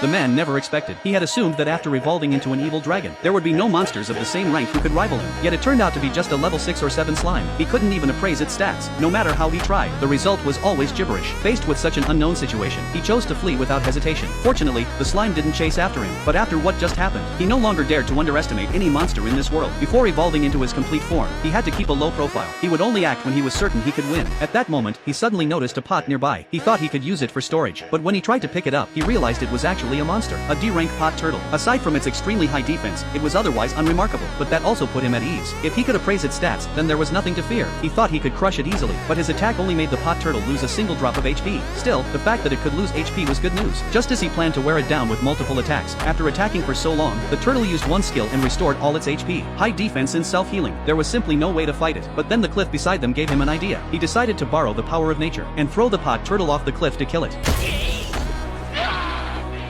the man never expected. He had assumed that after evolving into an evil dragon, there would be no monsters of the same rank who could rival him. Yet it turned out to be just a level 6 or 7 slime. He couldn't even appraise its stats. No matter how he tried, the result was always gibberish. Faced with such an unknown situation, he chose to flee without hesitation. Fortunately, the slime didn't chase after him, but after what just happened, he no longer dared to underestimate any monster in this world. Before evolving into his complete form, he had to keep a low profile. He would only act when he was certain he could win. At that moment, he suddenly noticed a pot nearby. He thought he could use it for storage, but when he tried to pick it up, he realized it was actually a monster, a D-rank pot turtle. Aside from its extremely high defense, it was otherwise unremarkable, but that also put him at ease. If he could appraise its stats, then there was nothing to fear. He thought he could crush it easily, but his attack only made the pot turtle lose a single drop of HP. Still, the fact that it could lose HP was good news, just as he planned to wear it down with multiple attacks. After attacking for so long, the turtle used one skill and restored all its HP. High defense and self-healing. There was simply no way to fight it. But then the cliff beside them gave him an idea. He decided to borrow the power of nature and throw the pot turtle off the cliff to kill it.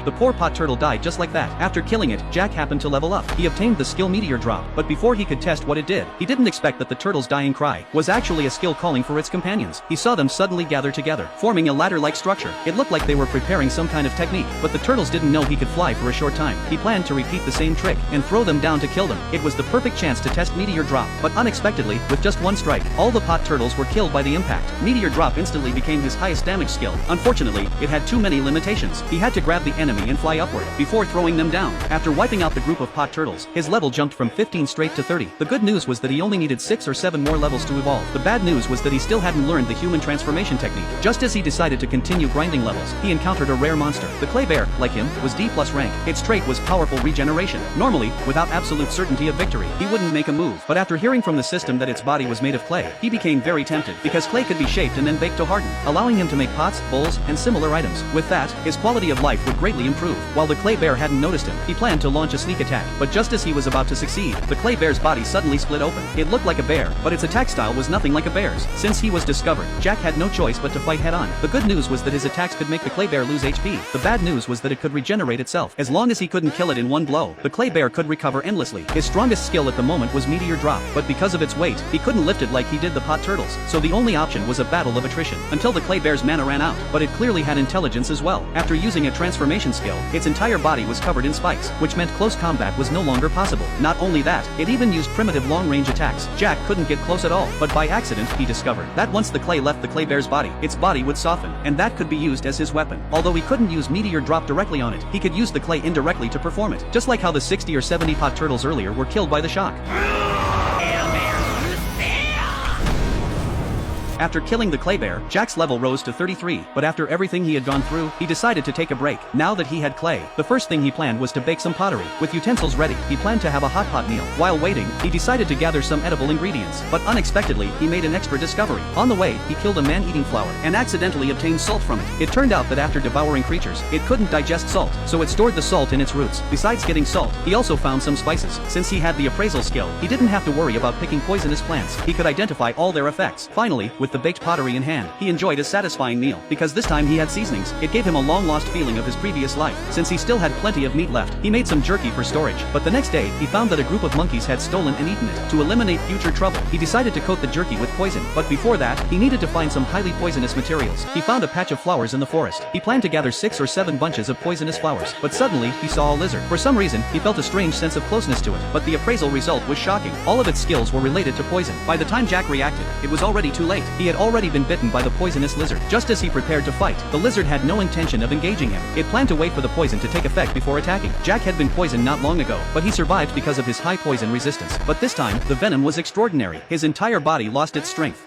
The poor pot turtle died just like that. After killing it, Jack happened to level up. He obtained the skill Meteor Drop, but before he could test what it did, he didn't expect that the turtle's dying cry was actually a skill calling for its companions. He saw them suddenly gather together, forming a ladder-like structure. It looked like they were preparing some kind of technique, but the turtles didn't know he could fly for a short time. He planned to repeat the same trick and throw them down to kill them. It was the perfect chance to test Meteor Drop, but unexpectedly, with just one strike, all the pot turtles were killed by the impact. Meteor Drop instantly became his highest damage skill. Unfortunately, it had too many limitations. He had to grab the enemy and fly upward before throwing them down. After wiping out the group of pot turtles, his level jumped from 15 straight to 30. The good news was that he only needed 6 or 7 more levels to evolve. The bad news was that he still hadn't learned the human transformation technique. Just as he decided to continue grinding levels, he encountered a rare monster. The clay bear, like him, was D+ rank. Its trait was powerful regeneration. Normally, without absolute certainty of victory, he wouldn't make a move. But after hearing from the system that its body was made of clay, he became very tempted, because clay could be shaped and then baked to harden, allowing him to make pots, bowls, and similar items. With that, his quality of life would greatly improve. While the clay bear hadn't noticed him, he planned to launch a sneak attack, but just as he was about to succeed, the clay bear's body suddenly split open. It looked like a bear, but its attack style was nothing like a bear's. Since he was discovered, Jack had no choice but to fight head-on. The good news was that his attacks could make the clay bear lose HP. The bad news was that it could regenerate itself. As long as he couldn't kill it in one blow, the clay bear could recover endlessly. His strongest skill at the moment was Meteor Drop, but because of its weight, he couldn't lift it like he did the pot turtles, so the only option was a battle of attrition, until the clay bear's mana ran out, but it clearly had intelligence as well. After using a transformation skill, its entire body was covered in spikes, which meant close combat was no longer possible. Not only that, it even used primitive long-range attacks. Jack couldn't get close at all, but by accident, he discovered that once the clay left the clay bear's body, its body would soften, and that could be used as his weapon. Although he couldn't use Meteor Drop directly on it, he could use the clay indirectly to perform it, just like how the 60 or 70 pot turtles earlier were killed by the shock. After killing the clay bear, Jack's level rose to 33, but after everything he had gone through, he decided to take a break. Now that he had clay, the first thing he planned was to bake some pottery. With utensils ready, he planned to have a hot pot meal. While waiting, he decided to gather some edible ingredients, but unexpectedly, he made an extra discovery. On the way, he killed a man-eating flower, and accidentally obtained salt from it. It turned out that after devouring creatures, it couldn't digest salt, so it stored the salt in its roots. Besides getting salt, he also found some spices. Since he had the appraisal skill, he didn't have to worry about picking poisonous plants. He could identify all their effects. Finally, with the baked pottery in hand, he enjoyed a satisfying meal. Because this time he had seasonings, it gave him a long-lost feeling of his previous life. Since he still had plenty of meat left, he made some jerky for storage. But the next day, he found that a group of monkeys had stolen and eaten it. To eliminate future trouble, he decided to coat the jerky with poison. But before that, he needed to find some highly poisonous materials. He found a patch of flowers in the forest. He planned to gather 6 or 7 bunches of poisonous flowers, but suddenly, he saw a lizard. For some reason, he felt a strange sense of closeness to it, but the appraisal result was shocking. All of its skills were related to poison. By the time Jack reacted, it was already too late. He had already been bitten by the poisonous lizard. Just as he prepared to fight, the lizard had no intention of engaging him. It planned to wait for the poison to take effect before attacking. Jack had been poisoned not long ago, but he survived because of his high poison resistance. But this time, the venom was extraordinary. His entire body lost its strength.